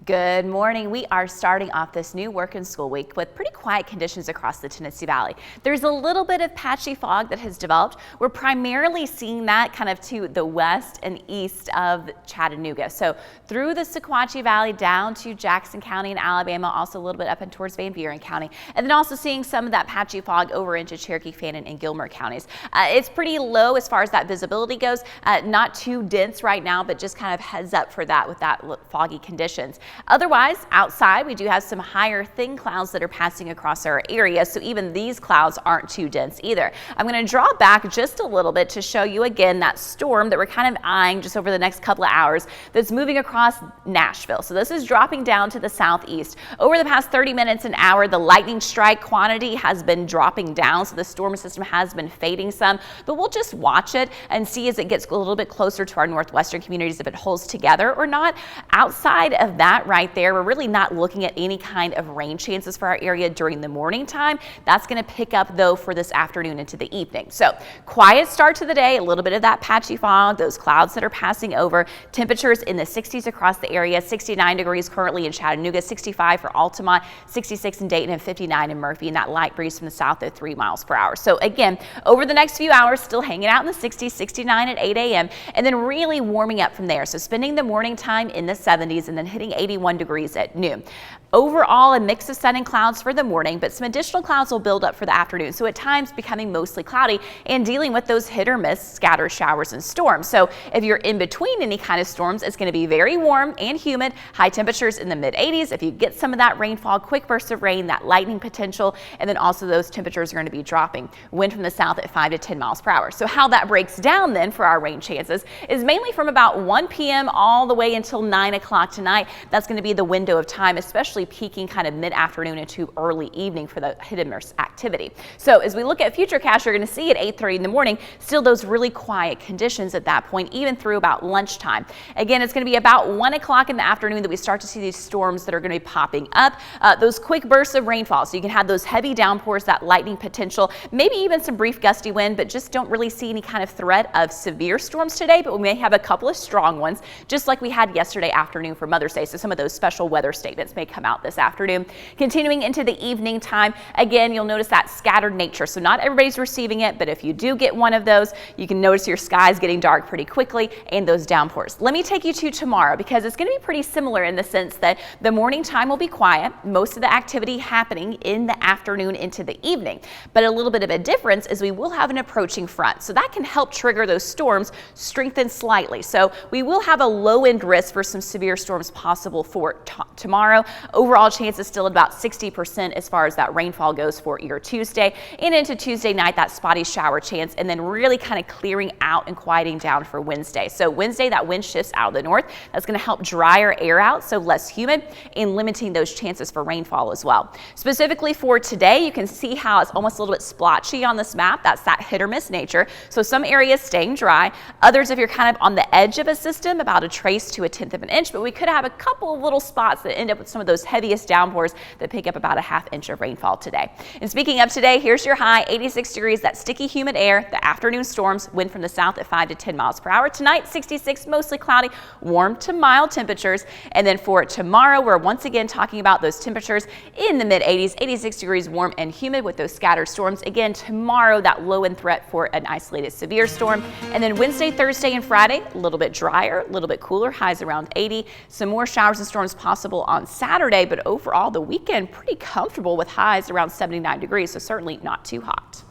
Good morning. We are starting off this new work and school week with pretty quiet conditions across the Tennessee Valley. There's a little bit of patchy fog that has developed. We're primarily seeing that kind of to the west and east of Chattanooga. So through the Sequatchie Valley down to Jackson County in Alabama, also a little bit up and towards Van Buren County, and then also seeing some of that patchy fog over into Cherokee, Fannin, and Gilmer counties. It's pretty low as far as that visibility goes. Not too dense right now, but just kind of heads up for that with that foggy conditions. Otherwise, outside, we do have some higher thin clouds that are passing across our area, so even these clouds aren't too dense either. I'm going to draw back just a little bit to show you again that storm that we're kind of eyeing just over the next couple of hours that's moving across Nashville. So this is dropping down to the southeast. Over the past 30 minutes an hour, the lightning strike quantity has been dropping down, so the storm system has been fading some, but we'll just watch it and see as it gets a little bit closer to our northwestern communities if it holds together or not. Outside of that right there, we're really not looking at any kind of rain chances for our area during the morning time. That's going to pick up though for this afternoon into the evening. So quiet start to the day, a little bit of that patchy fog, those clouds that are passing over. Temperatures in the 60s across the area, 69 degrees currently in Chattanooga, 65 for Altamont, 66 in Dayton, and 59 in Murphy, and that light breeze from the south at 3 miles per hour. So again, over the next few hours, still hanging out in the 60s, 69 at 8 a.m., and then really warming up from there. So spending the morning time in the 70s and then hitting 81 degrees at noon. Overall, a mix of sun and clouds for the morning, but some additional clouds will build up for the afternoon. So at times becoming mostly cloudy and dealing with those hit or miss scattered showers and storms. So if you're in between any kind of storms, it's going to be very warm and humid, high temperatures in the mid 80s. If you get some of that rainfall, quick bursts of rain, that lightning potential, and then also those temperatures are going to be dropping. Wind from the south at 5 to 10 miles per hour. So how that breaks down then for our rain chances is mainly from about 1 p.m. all the way until 9 o'clock tonight. That's going to be the window of time, especially peaking kind of mid-afternoon into early evening for the hit and miss activity. So as we look at futurecast, you're going to see at 8:30 in the morning still those really quiet conditions at that point, even through about lunchtime. Again, it's going to be about 1 o'clock in the afternoon that we start to see these storms that are going to be popping up. Those quick bursts of rainfall, so you can have those heavy downpours, that lightning potential, maybe even some brief gusty wind, but just don't really see any kind of threat of severe storms today, but we may have a couple of strong ones, just like we had yesterday afternoon for Mother's Day. So some of those special weather statements may come out this afternoon. Continuing into the evening time, again, you'll notice that scattered nature. So not everybody's receiving it, but if you do get one of those, you can notice your skies getting dark pretty quickly and those downpours. Let me take you to tomorrow because it's going to be pretty similar in the sense that the morning time will be quiet, most of the activity happening in the afternoon into the evening. But a little bit of a difference is we will have an approaching front. So that can help trigger those storms strengthen slightly. So we will have a low end risk for some severe storms possible for tomorrow. Overall chance is still at about 60% as far as that rainfall goes for your Tuesday, and into Tuesday night, that spotty shower chance, and then really kind of clearing out and quieting down for Wednesday. So Wednesday, that wind shifts out of the north. That's going to help dry our air out, so less humid, and limiting those chances for rainfall as well. Specifically for today, you can see how it's almost a little bit splotchy on this map. That's that hit or miss nature. So some areas staying dry, others if you're kind of on the edge of a system, about a trace to a 1/10 of an inch, but we could have a couple of little spots that end up with some of those heaviest downpours that pick up about a 1/2 inch of rainfall today. And speaking of today, here's your high, 86 degrees, that sticky humid air, the afternoon storms, wind from the south at 5 to 10 miles per hour. Tonight, 66, mostly cloudy, warm to mild temperatures. And then for tomorrow, we're once again talking about those temperatures in the mid 80s, 86 degrees, warm and humid with those scattered storms. Again, tomorrow, that low end threat for an isolated severe storm. And then Wednesday, Thursday, and Friday, a little bit drier, a little bit cooler, highs around 80. Some more showers and storms possible on Saturday, but overall the weekend pretty comfortable with highs around 79 degrees, so certainly not too hot.